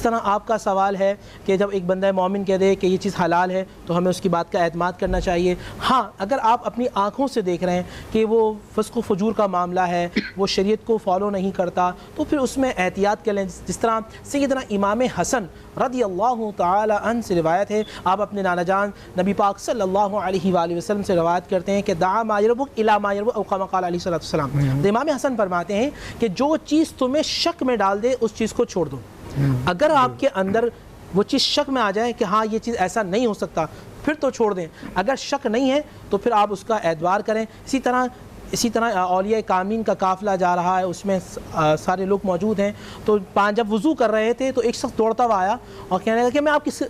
جس طرح آپ کا سوال ہے کہ جب ایک بندہ مومن کہہ دے کہ یہ چیز حلال ہے تو ہمیں اس کی بات کا اعتماد کرنا چاہیے. ہاں اگر آپ اپنی آنکھوں سے دیکھ رہے ہیں کہ وہ فسق و فجور کا معاملہ ہے, وہ شریعت کو فالو نہیں کرتا, تو پھر اس میں احتیاط کر لیں. جس طرح سیدنا امام حسن رضی اللہ تعالی عنہ سے روایت ہے, آپ اپنے نانا جان نبی پاک صلی اللہ علیہ وآلہ وسلم سے روایت کرتے ہیں کہ دعا ما یربک الی ما یربک او کما قال علیہ السلام. تو امام حسن فرماتے ہیں کہ جو چیز تمہیں شک میں ڈال دے اس چیز کو چھوڑ دو. اگر آپ کے اندر وہ چیز شک میں آ جائے کہ ہاں یہ چیز ایسا نہیں ہو سکتا, پھر تو چھوڑ دیں. اگر شک نہیں ہے تو پھر آپ اس کا اعتبار کریں. اسی طرح اولیاء کامین کا قافلہ جا رہا ہے, اس میں سارے لوگ موجود ہیں. تو جب وضو کر رہے تھے تو ایک شخص دوڑتا ہوا آیا اور کہنے لگا کہ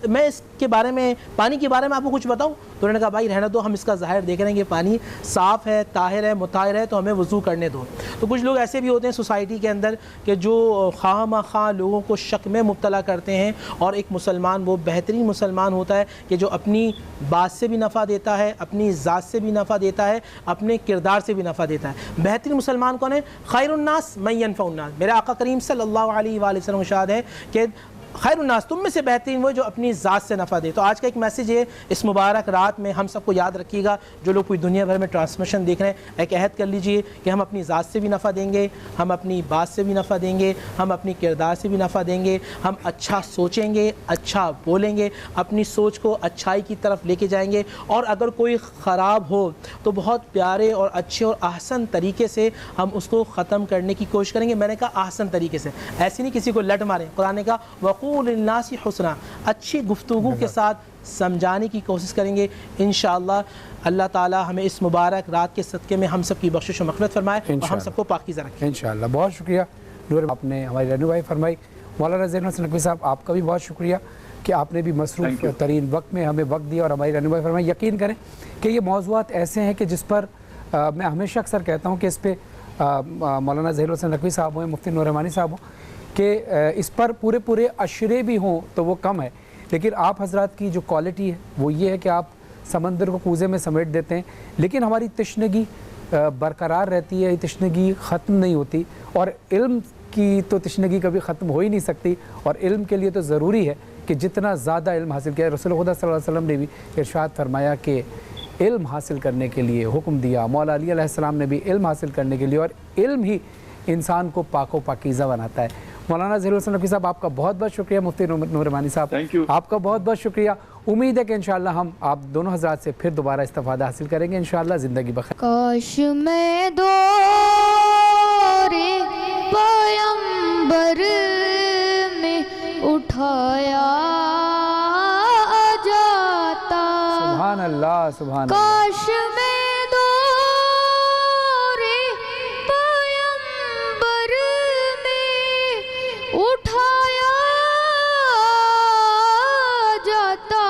میں اس کے بارے میں, پانی کے بارے میں آپ کو کچھ بتاؤں. تو انہوں نے کہا بھائی رہنے دو, ہم اس کا ظاہر دیکھ رہے ہیں کہ پانی صاف ہے, طاہر ہے, مطہر ہے, تو ہمیں وضو کرنے دو. تو کچھ لوگ ایسے بھی ہوتے ہیں سوسائٹی کے اندر کہ جو خواہ مخواہ لوگوں کو شک میں مبتلا کرتے ہیں. اور ایک مسلمان وہ بہترین مسلمان ہوتا ہے کہ جو اپنی بات سے بھی نفع دیتا ہے, اپنی ذات سے بھی نفع دیتا ہے, اپنے کردار سے بھی نفع دیتا ہے. بہترین مسلمان کون ہے؟ خیر الناس من ينفع الناس. میرے آقا کریم صلی اللہ علیہ وآلہ وسلم ارشاد ہے کہ خیر الناس, تم میں سے بہترین وہ جو اپنی ذات سے نفع دے. تو آج کا ایک میسیج ہے اس مبارک رات میں ہم سب کو یاد رکھیے گا, جو لوگ پوری دنیا بھر میں ٹرانسمیشن دیکھ رہے ہیں, ایک عہد کر لیجئے کہ ہم اپنی ذات سے بھی نفع دیں گے, ہم اپنی بات سے بھی نفع دیں گے, ہم اپنی کردار سے بھی نفع دیں گے, ہم اچھا سوچیں گے, اچھا بولیں گے, اپنی سوچ کو اچھائی کی طرف لے کے جائیں گے. اور اگر کوئی خراب ہو تو بہت پیارے اور اچھے اور احسن طریقے سے ہم اس کو ختم کرنے کی کوشش کریں گے. میں نے کہا احسن طریقے سے, ایسے نہیں کسی کو لٹ ماریں. قرآن نے کہا وقول للناس حسنا, اچھی گفتگو کے ساتھ سمجھانے کی کوشش کریں گے. انشاءاللہ اللہ تعالی ہمیں اس مبارک رات کے صدقے میں ہم سب کی بخشش و مغفرت فرمائے اور ہم سب کو پاکیزہ رکھے انشاءاللہ. بہت شکریہ نور, آپ نے ہماری رہنمائی فرمائی. مولانا زین الحسن نقوی صاحب, آپ کا بھی بہت شکریہ کہ آپ نے بھی مصروف ترین وقت میں ہمیں وقت دیا اور ہماری رہنمائی فرمائی. یقین کریں کہ یہ موضوعات ایسے ہیں کہ جس پر میں ہمیشہ اکثر کہتا ہوں کہ اس پہ مولانا زہیر الحسن نقوی صاحب ہوں, مفتی نور رحمانی صاحب ہوں, کہ اس پر پورے عشرے بھی ہوں تو وہ کم ہے. لیکن آپ حضرات کی جو کوالٹی ہے وہ یہ ہے کہ آپ سمندر کو کوزے میں سمیٹ دیتے ہیں, لیکن ہماری تشنگی برقرار رہتی ہے, تشنگی ختم نہیں ہوتی. اور علم کی تو تشنگی کبھی ختم ہو ہی نہیں سکتی, اور علم کے لیے تو ضروری ہے کہ جتنا زیادہ علم حاصل کیا. رسول خدا صلی اللہ علیہ وسلم نے بھی ارشاد فرمایا کہ علم حاصل کرنے کے لیے حکم دیا. مولا علی علیہ السلام نے بھی علم حاصل کرنے کے لیے, اور علم ہی انسان کو پاک و پاکیزہ بناتا ہے. مولانا زہیر الحسن نقوی صاحب, آپ کا بہت بہت شکریہ. مفتی نور رحمانی صاحب, آپ کا بہت بہت شکریہ. امید ہے کہ انشاءاللہ ہم آپ دونوں حضرات سے پھر دوبارہ استفادہ حاصل کریں گے انشاءاللہ. زندگی بخیر. کاش میں دور پیمبر میں اٹھایا جاتا. سبحان اللہ, سبحان اللہ. کاش میں اٹھایا جاتا,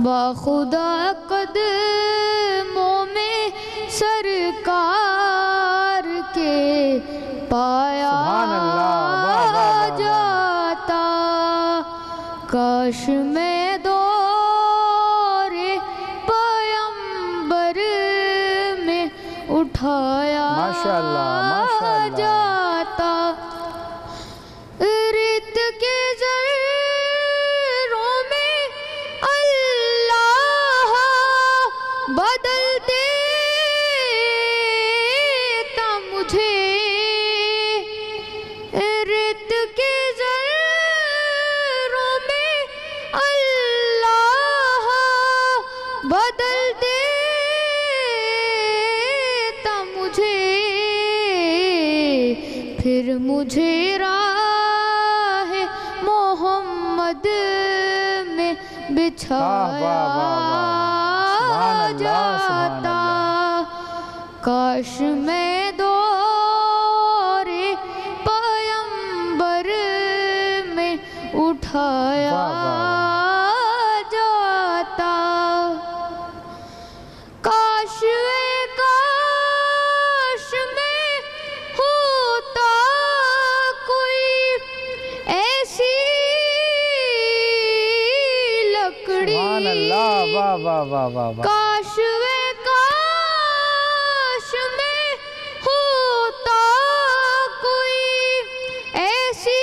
باخدا قدموں میں سرکار کے پایا جاتا. کاش میں دور پیمبر میں اٹھایا جاتا. ریت کے ذروں میں اللہ بدل دیتا مجھے. ریت کے ذروں میں اللہ بدل دیتا مجھے. پھر مجھے راہ محمد میں بچھایا جاتا. کاش میں دور پیمبر میں اٹھایا جاتا. کاش میں ہوتا کوئی ایسی لکڑی. کاش میں ہوتا کوئی ایسی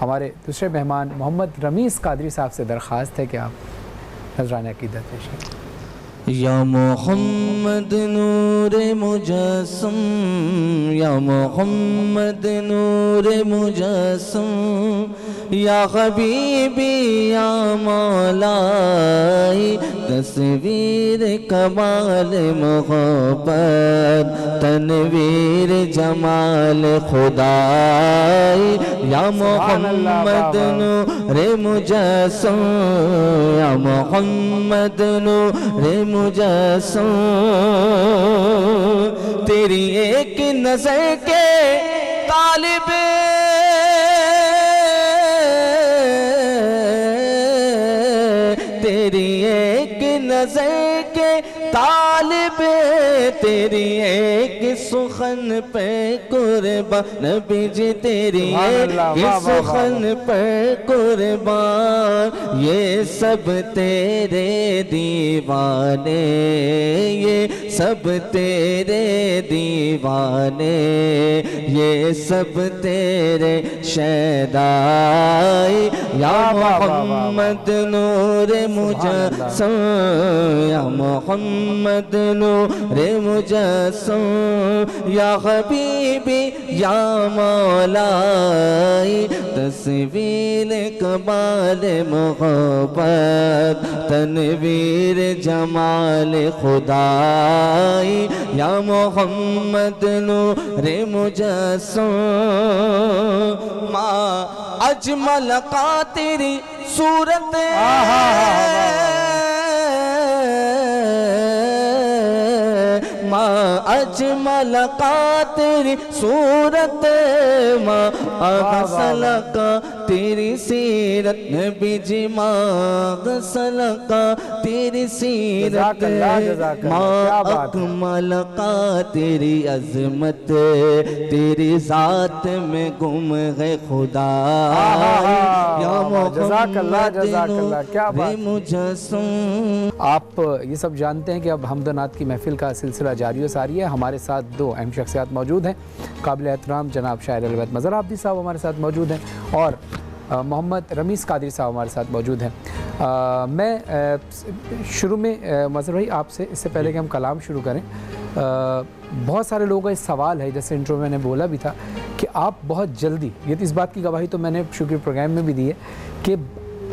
ہمارے دوسرے مہمان محمد رمیز قادری صاحب سے درخواست ہے کہ آپ نذرانہ عقیدت پیش کریں۔ یا محمد نور مجسم، یا محمد نور مجسم، یا حبیبی یا مولائی، تصویر کمال محبت، تنویر جمال خدائی، یا محمد نور مجسم، یا محمد نور مجسم، تیری ایک نظر کے طالب تیری ایک نظر کے طالب، تیری ایک سخن پہ قربان، نبی جی تیری ایک سخن پہ قربان، یہ سب تیرے دیوانے، یہ سب تیرے دیوانے، یہ سب تیرے شیدائی، یا محمد نور مجسم، یا محمد نور مجسم، یا حبیبی یا مولائی، تصویر کمال محبت، تنویر جمال خدائی، یا محمد نور مجسم، ما اجمل کا تیری صورت، ما اجمل کا تیری صورت، ما اغسل کا تیری سیرت، نبی جی ما اغسل کا تیری سیرت، ما اکمل کا تیری عظمت، تیری ذات میں گم ہے خدا، یا محمد نور مجسم۔ آپ یہ سب جانتے ہیں کہ اب حمد و نعت کی محفل کا سلسلہ جاری و ساری ہے۔ ہمارے ساتھ دو اہم شخصیات موجود ہیں، قابل احترام جناب شاعر اہل بیت مظہر عابدی صاحب ہمارے ساتھ موجود ہیں، اور محمد رمیز قادری صاحب ہمارے ساتھ موجود ہیں۔ میں شروع میں مظہر بھائی آپ سے، اس سے پہلے کہ ہم کلام شروع کریں، بہت سارے لوگوں کا اس سوال ہے، جیسے انٹرو میں نے بولا بھی تھا کہ آپ بہت جلدی، یہ اس بات کی گواہی تو میں نے شکر پروگرام میں بھی دی ہے کہ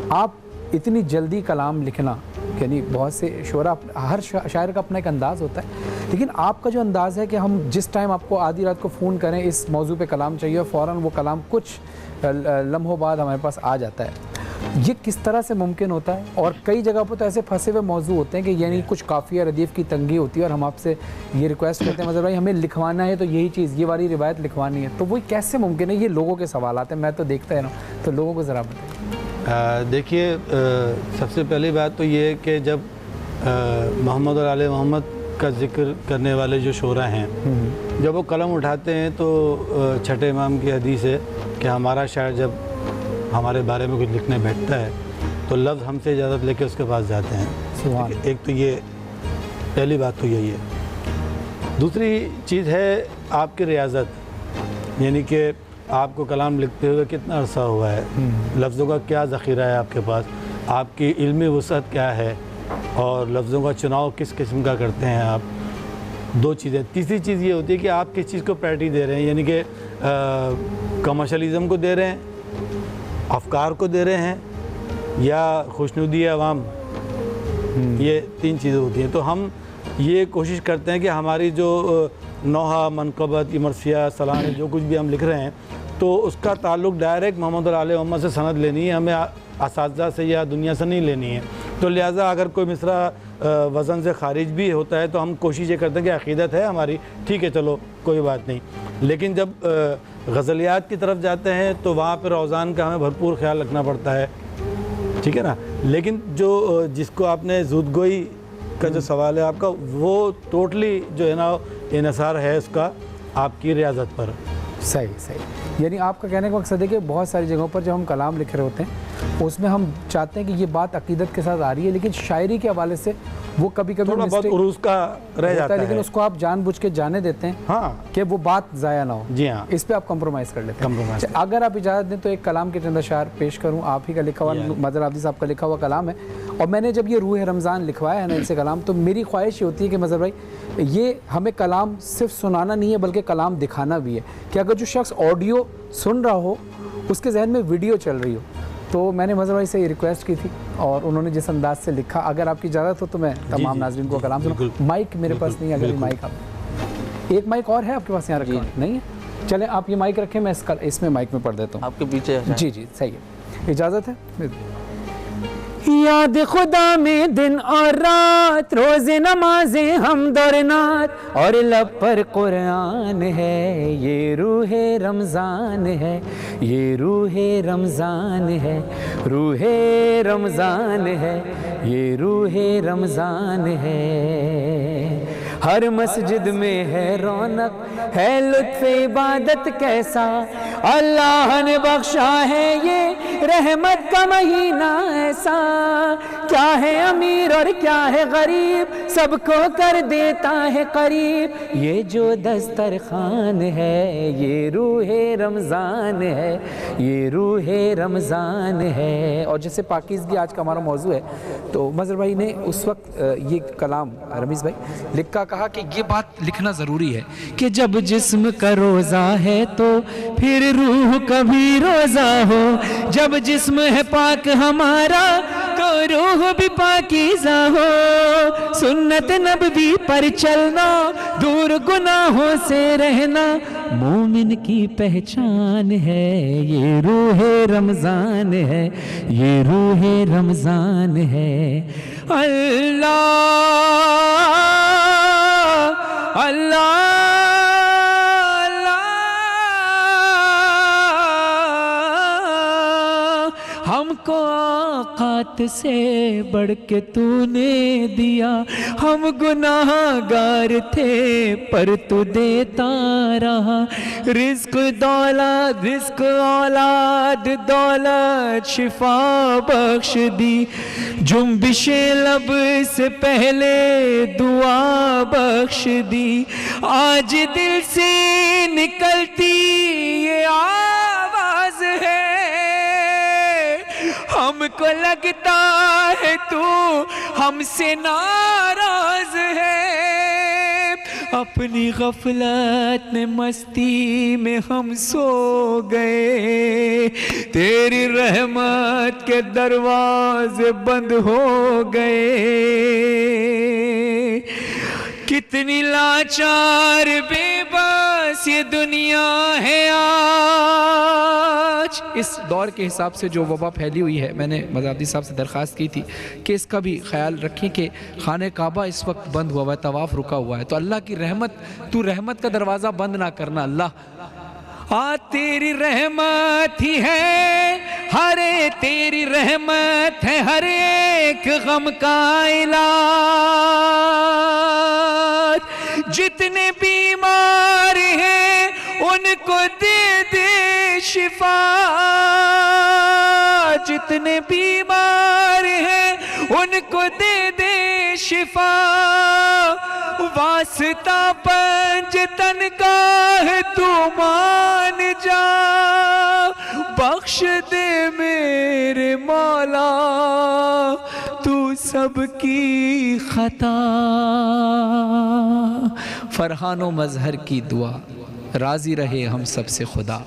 آپ اتنی جلدی کلام لکھنا، یعنی بہت سے شعراء، ہر شاعر کا اپنا ایک انداز ہوتا ہے، لیکن آپ کا جو انداز ہے کہ ہم جس ٹائم آپ کو آدھی رات کو فون کریں اس موضوع پہ کلام چاہیے، فوراً وہ کلام کچھ لمحوں بعد ہمارے پاس آ جاتا ہے، یہ کس طرح سے ممکن ہوتا ہے؟ اور کئی جگہ پر تو ایسے پھنسے ہوئے موضوع ہوتے ہیں کہ یعنی کچھ قافیہ ردیف کی تنگی ہوتی ہے، اور ہم آپ سے یہ ریکویسٹ کرتے ہیں مظہر بھائی ہمیں لکھوانا ہے تو یہی چیز، یہ والی روایت لکھوانی ہے، تو وہ کیسے ممکن ہے؟ یہ لوگوں کے سوالات ہیں، میں تو دیکھتا ہے نا، تو لوگوں کو ذرا بتائیں۔ دیکھیے، سب سے پہلی بات تو یہ ہے کہ جب محمد اور آل محمد کا ذکر کرنے والے جو شعراء ہیں، جب وہ قلم اٹھاتے ہیں تو چھٹے امام کی حدیث ہے کہ ہمارا شاعر جب ہمارے بارے میں کچھ لکھنے بیٹھتا ہے تو لفظ ہم سے اجازت لے کے اس کے پاس جاتے ہیں۔ ایک تو یہ پہلی بات تو یہی ہے۔ دوسری چیز ہے آپ کی ریاضت، یعنی کہ آپ کو کلام لکھتے ہوئے کتنا عرصہ ہوا ہے، لفظوں کا کیا ذخیرہ ہے آپ کے پاس، آپ کی علمی وسعت کیا ہے، اور لفظوں کا چناؤ کس قسم کا کرتے ہیں آپ۔ دو چیزیں۔ تیسری چیز یہ ہوتی ہے کہ آپ کس چیز کو پریورٹی دے رہے ہیں، یعنی کہ کمرشلزم کو دے رہے ہیں، افکار کو دے رہے ہیں، یا خوشنودی عوام۔ یہ تین چیزیں ہوتی ہیں۔ تو ہم یہ کوشش کرتے ہیں کہ ہماری جو نوحہ، منقبت، مرثیہ، سلانے، جو کچھ بھی ہم لکھ رہے ہیں تو اس کا تعلق ڈائریکٹ محمد اور آل محمد سے سند لینی ہے، ہمیں اساتذہ سے یا دنیا سے نہیں لینی ہے۔ تو لہٰذا اگر کوئی مصرع وزن سے خارج بھی ہوتا ہے تو ہم کوشش یہ کرتے ہیں کہ عقیدت ہے ہماری، ٹھیک ہے چلو کوئی بات نہیں۔ لیکن جب غزلیات کی طرف جاتے ہیں تو وہاں پہ اوزان کا ہمیں بھرپور خیال رکھنا پڑتا ہے، ٹھیک ہے نا۔ لیکن جو جس کو آپ نے زودگوئی کا جو سوال ہے آپ کا، وہ ٹوٹلی جو ہے نا انحصار ہے اس کا آپ کی ریاضت پر۔ صحیح۔ یعنی آپ کا کہنے کا مقصد ہے کہ بہت ساری جگہوں پر جب ہم کلام لکھ رہے ہوتے ہیں اس میں ہم چاہتے ہیں کہ یہ بات عقیدت کے ساتھ آ رہی ہے لیکن شاعری کے حوالے سے وہ کبھی کبھی تھوڑا بہت عروج کا رہ جاتا ہے، لیکن اس کو آپ جان بوجھ کے جانے دیتے ہیں ہاں کہ وہ بات ضائع نہ ہو. جی ہاں، اس پہ آپ کمپرومائز کر لیتے ہیں. compromise. اگر آپ اجازت دیں تو ایک کلام کے چند اشعار پیش کروں. آپ ہی کا لکھا ہوا مظہر عابدی صاحب کا لکھا ہوا کلام ہے اور میں نے جب یہ روح رمضان لکھوایا ہے نا ان سے کلام تو میری خواہش یہ ہوتی ہے کہ مظہر بھائی یہ ہمیں کلام صرف سنانا نہیں ہے بلکہ کلام دکھانا بھی ہے کہ اگر جو شخص آڈیو سن رہا ہو اس کے ذہن میں ویڈیو چل رہی ہو. تو میں نے مظہر بھائی سے یہ ریکویسٹ کی تھی اور انہوں نے جس انداز سے لکھا اگر آپ کی اجازت ہو تو میں تمام ناظرین کو کلام سناؤں. مائک میرے پاس نہیں ہے، اگر مائک آپ ایک مائک اور ہے آپ کے پاس یہاں رکھا نہیں ہے؟ چلیں آپ یہ مائک رکھیں میں اس میں مائک میں پڑھ دیتا ہوں آپ کے پیچھے. جی جی صحیح ہے، اجازت ہے. یاد خدا میں دن اور رات روز نمازیں حمد اور نعت اور لب پر قرآن ہے یہ روح رمضان ہے یہ روح رمضان ہے روح رمضان ہے یہ روح رمضان ہے. ہر مسجد میں ہے رونق ہے لطف عبادت کیسا اللہ نے بخشا ہے یہ رحمت کا مہینہ ایسا. کیا ہے امیر اور کیا ہے غریب سب کو کر دیتا ہے قریب یہ جو دسترخوان ہے یہ روح رمضان ہے یہ روح رمضان ہے. اور جیسے پاکیزگی آج کا ہمارا موضوع ہے تو مظہر بھائی نے اس وقت یہ کلام رمیز بھائی لکھا کہا کہ یہ بات لکھنا ضروری ہے کہ جب جسم کا روزہ ہے تو پھر روح کا بھی روزہ ہو. جب جسم ہے پاک ہمارا تو روح بھی پاکیزہ ہو. سنت نبوی پر چلنا دور گناہوں سے رہنا مومن کی پہچان ہے یہ روح رمضان ہے یہ روح رمضان ہے. اللہ اللہ ہم کو اوقات سے بڑھ کے تو نے دیا ہم گناہ گار تھے پر تو دیتا رہا. رزق دولت رزق اولاد دولت شفا بخش دی جنبش لب سے پہلے دعا بخش دی. آج دل سے نکلتی یہ آواز ہے ہم کو لگتا ہے تو ہم سے ناراض ہے. اپنی غفلت میں مستی میں ہم سو گئے تیری رحمت کے دروازے بند ہو گئے. کتنی لاچار بے بس یہ دنیا ہے آج. اس دور کے حساب سے جو وبا پھیلی ہوئی ہے میں نے مظہر صاحب سے درخواست کی تھی کہ اس کا بھی خیال رکھیں کہ خانہ کعبہ اس وقت بند ہوا ہے طواف رکا ہوا ہے تو اللہ کی رحمت تو رحمت کا دروازہ بند نہ کرنا اللہ. تیری رحمت ہی ہے ہر تیری رحمت ہے ہر ایک غم کا علاج. جتنے بیمار ہیں ان کو دے دے شفا جتنے بیمار ہیں ان کو دے دے شفا. واسطہ پنج تن کا ہے تو مان جا بخش دے میرے مولا تو سب کی خطا. فرحان و مظہر کی دعا راضی رہے ہم سب سے خدا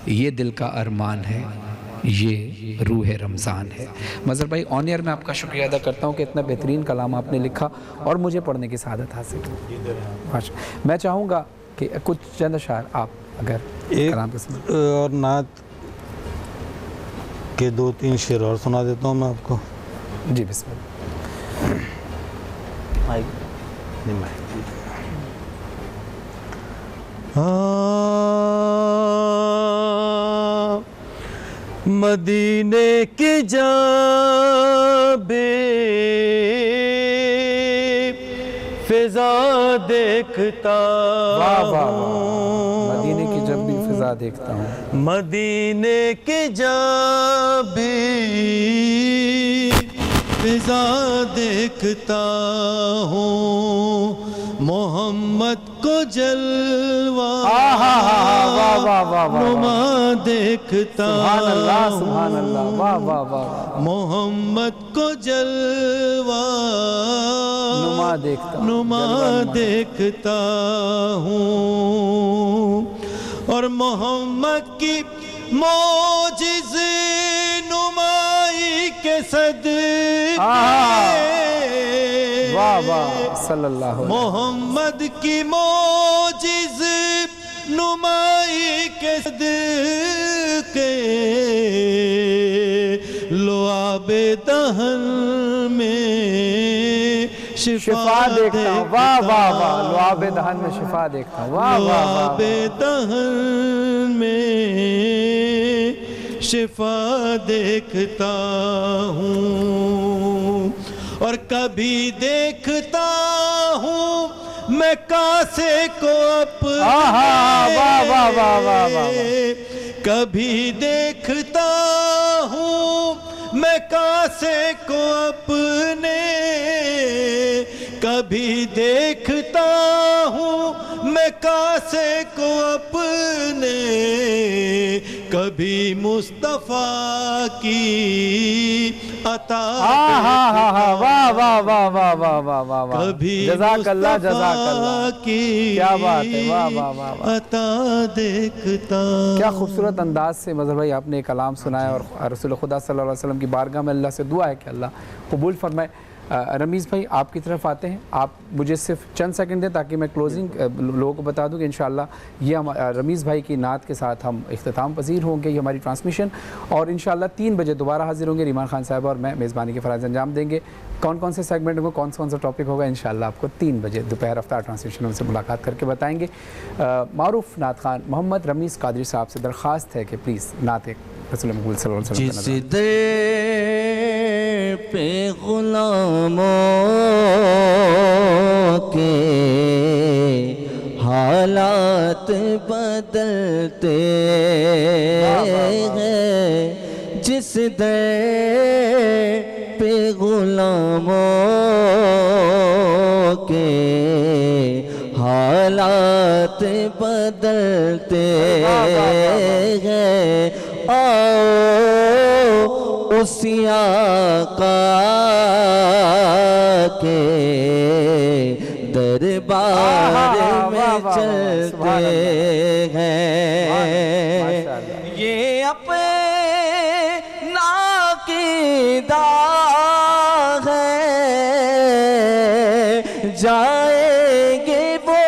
یہ دل کا ارمان ہے یہ روح رمضان ہے. مظہر بھائی آن ایئر میں آپ کا شکریہ ادا کرتا ہوں کہ اتنا بہترین کلام آپ نے لکھا اور مجھے پڑھنے کی سعادت حاصل کی. میں چاہوں گا کہ کچھ چند اشعار آپ اگر کلام کے سمجھ اور نعت کے 2-3 شعر اور سنا دیتا ہوں میں آپ کو. جی بسم اللہ. مدینے کے جانب فضا دیکھتا واہ واہ ہوں، واہ، مدینے کی جب بھی فضا دیکھتا ہوں، مدینے کی جب بھی فضا دیکھتا ہوں، محمد کو جلوہ واہ واہ واہ واہ، نما دیکھتا سبحان اللہ ہوں، سبحان اللہ، واہ واہ واہ، محمد کو جلوہ نما دیکھتا ہوں، نما دیکھتا ہوں، اور محمد کی معجز نمائی کے صدقے، واہ واہ صلی اللہ علیہ وسلم، محمد کی معجز نمائی کے صدقے، لعاب دہن میں شفا دیکھتا ہوں، واہ واہ واہ، لعاب دہن میں شفا دیکھتا ہوں، واہ واہ واہ، لعاب دہن میں شفا دیکھتا ہوں، اور کبھی دیکھتا ہوں میں کاسے کو اپنے، واہ واہ واہ واہ واہ، کبھی دیکھتا ہوں میں کاسے کو اپنے، کبھی دیکھتا ہوں میں کاسے کو اپنے، کبھی مصطفیٰ کی عطا واہ واہ واہ واہ واہ واہ واہ واہ، کبھی جزاک اللہ جزاک اللہ، مصطفیٰ کی کیا بات ہے، واہ واہ واہ واہ، عطا دیکھتا، کیا خوبصورت انداز سے مظہر بھائی آپ نے کلام سنایا، اور رسول خدا صلی اللہ علیہ وسلم کی بارگاہ میں اللہ سے دعا ہے کہ اللہ قبول فرمائے۔ رمیز بھائی آپ کی طرف آتے ہیں، آپ مجھے صرف چند سیکنڈ دیں تاکہ میں کلوزنگ لوگوں کو بتا دوں کہ انشاءاللہ یہ رمیز بھائی کی نعت کے ساتھ ہم اختتام پذیر ہوں گے یہ ہماری ٹرانسمیشن، اور انشاءاللہ 3 بجے دوبارہ حاضر ہوں گے، ریمان خان صاحب اور میں میزبانی کے فرائض انجام دیں گے۔ کون کون سے سیگمنٹ ہوں گے، کون سا ٹاپک ہوگا، انشاءاللہ آپ کو 3 بجے دوپہر افطار ٹرانسمیشن ان سے ملاقات کر کے بتائیں گے۔ معروف نعت خوان محمد رمیز قادری صاحب سے درخواست ہے کہ پلیز نعت رسول مقبول صلی اللہ علیہ وسلم جس در پہ غلاموں کے حالات بدلتے ہیں، جس در پہ غلاموں کے حالات بدلتے ہیں، آؤ اسی آقا کے دربار میں چلتے ہیں، یہ اپنا عقیدہ ہے، جائیں گے وہ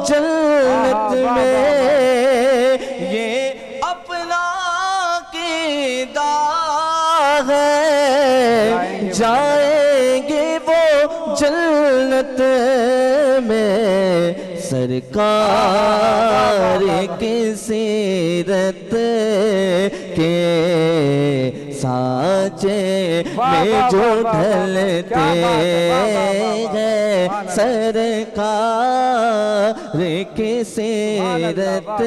جنت میں، یہ اپنا عقیدہ ہے، جائیں گے وہ جنت میں، سرکار کی سیرت کے سانچے میں جو ڈھلتے ہیں، سرکار کی سیرت